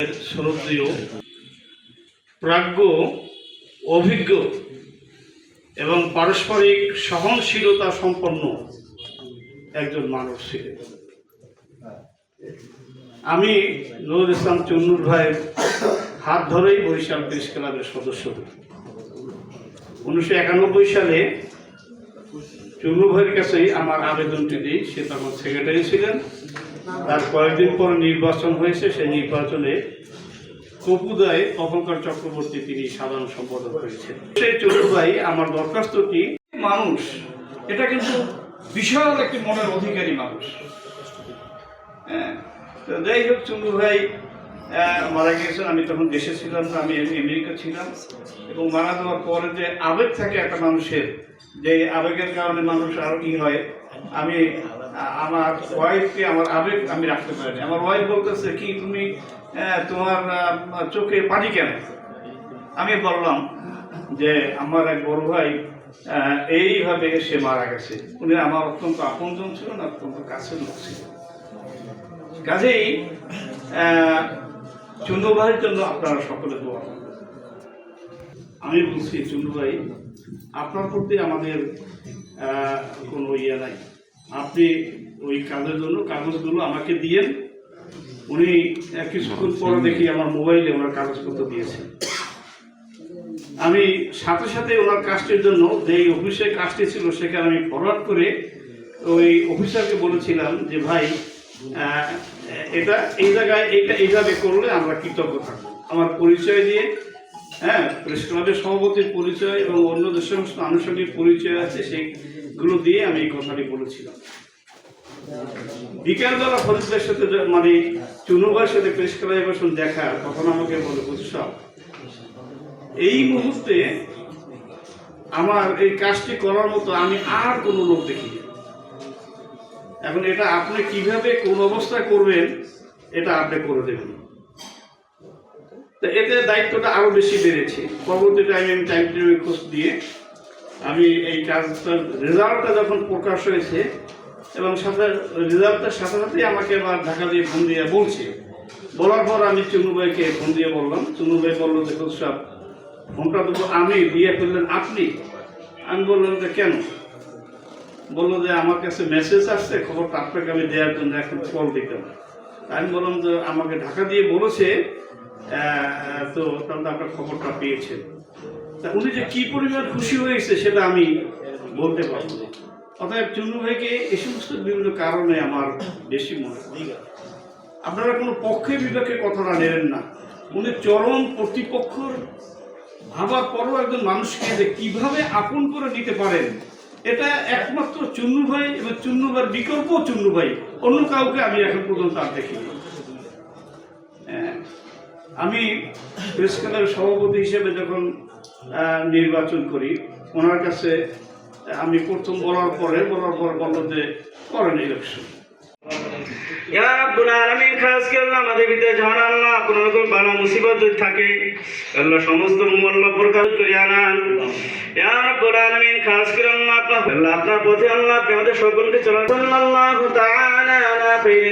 শ্রদ্ধেয় প্রাজ্ঞ অভিজ্ঞ এবং পারস্পরিক সহনশীলতা সম্পন্ন একজন মানুষ ছিলেন। আমি নুরুল ইসলাম চুন্নুর ভাইয়ের হাত ধরেই বরিশাল প্রেস ক্লাবের সদস্য হই। 1991 সালে চুন্নু ভাইয়ের কাছেই আমার আবেদনটি দিই। সে তখন সেক্রেটারি ছিলেন। তার কয়েকদিন পর নির্বাচন হয়েছে। সেই নির্বাচনে কপুদায় অপঙ্কর চক্রবর্তী তিনি সাধারণ সম্পাদক হয়েছেন। সেই চুন্নু ভাই আমার দরখাস্তটি মানুষ, এটা কিন্তু বিশাল একটি মনের অধিকারী মানুষ। হ্যাঁ, তো যাই হোক, চুন্নু ভাই মারা গিয়েছেন। আমি তখন দেশে ছিলাম না, আমি আমেরিকা ছিলাম। এবং মারা যাওয়ার পরে যে আবেগ থাকে একটা মানুষের, যে আবেগের কারণে মানুষ আরো কি হয়, আমি আমার ওয়াইফকে আমার আবেগ আমি রাখতে পারিনি। আমার ওয়াইফ বলতেছে কি, তুমি তোমার চোখে পানি কেন? আমি বললাম যে আমার এক বড় ভাই এইভাবে সে মারা গেছে। উনি আমার অত্যন্ত আপনজন ছিল না, অত্যন্ত কাছের লোক ছিল। কাজেই চুন্নু ভাইয়ের জন্য আপনারা সকলে দোয়া করবেন। আমি বলছি, চুন্নু ভাই, আপনার প্রতি আমাদের কোনো ইয়ে নাই। আপনি ওই কাজের জন্য কাগজগুলো আমাকে দিয়েন। উনি কিছুক্ষণ পরে দেখি আমার মোবাইলে ওনার কাগজপত্র দিয়েছেন। আমি সাথে সাথে ওনার কাজটির জন্য যে অফিসে কাজটি ছিল সেখানে আমি ফরওয়ার্ড করে ওই অফিসারকে বলেছিলাম যে ভাই, এটা এই জায়গায় এইটা এইভাবে করলে আমরা কৃতজ্ঞ থাকবো। আমার পরিচয় দিয়ে, হ্যাঁ, প্রেস ক্লাবের সভাপতির পরিচয় এবং অন্য যে সমস্ত আনুষঙ্গিক পরিচয় আছে সেইগুলো দিয়ে আমি এই কথাটি বলেছিলাম। বিকেলবেলা ফরিদের সাথে মানে চুন্নু ভাইয়ের সাথে প্রেস ক্লাবে বসুন দেখা, তখন আমাকে বলে, বুঝছাও, এই মুহূর্তে আমার এই কাজটি করার মতো আমি আর কোনো লোক দেখি। এখন এটা আপনি কিভাবে কোন অবস্থায় করবেন, এটা আপনি করে দেবেন। তো এতে দায়িত্বটা আরো বেশি বেড়েছে। পরবর্তী টাইমে আমি টাইম টেবিল খোঁজ দিয়ে আমি এই কাজটার রেজাল্টটা যখন প্রকাশ হয়েছে এবং সাথে রেজাল্টটার সাথে সাথেই আমাকে আবার ঢাকা দিয়ে ফোন দিয়ে বলছে। বলার পর আমি চুন্নু ভাইকে ফোন দিয়ে বললাম। চুন্নু ভাই বললো যে সব ফোনটা দেবো আমি, দিয়ে ফেললেন আপনি। আমি বললাম যে কেন? বললো যে আমার কাছে মেসেজ আসছে, খবরটা আপনাকে আমি দেওয়ার জন্য এখন কল দিতাম। আমি বললাম যে আমাকে ঢাকা দিয়ে বলেছে, তো তাহলে আপনার খবরটা পেয়েছেন। তা উনি যে কি পরিমাণ খুশি হয়েছে সেটা আমি বলতে পারবো না। অতএব চুন্নু ভাইকে এই সমস্ত বিভিন্ন কারণে আমার বেশি মনে হয়। আপনারা কোনো পক্ষে বিপক্ষে কথাটা নেবেন না। উনি চরম প্রতিপক্ষর ভাবার পরও একজন মানুষকে যে কিভাবে আপন করে নিতে পারেন, এটা একমাত্র চুন্নু ভাই এবং চুন্নু ভাইয়ের বিকল্প চুন্নু ভাই, অন্য কাউকে আমি এখন পর্যন্ত আর দেখিনি। আমি প্রেস ক্লাবের সভাপতি হিসেবে যখন নির্বাচন করি, ওনার কাছে আমি প্রথম বলার পর বললো যে করেন ইলেকশন। ইয়া রাব্বুল আলামিন, খাস করে আল্লাহ আমাদের ভিতরে যারা আল্লাহ কোনো রকম বালা মুসিবত যদি থাকে, আল্লাহ সমস্ত আল্লাহ প্রকাশ করে আনান। ইয়া রাব্বুল আলামিন, খাস করে আল্লাহ আপনার পথে আল্লাহ আমাদের সকলকে চলা। সাল্লাল্লাহু তাআলা আলা খাইরি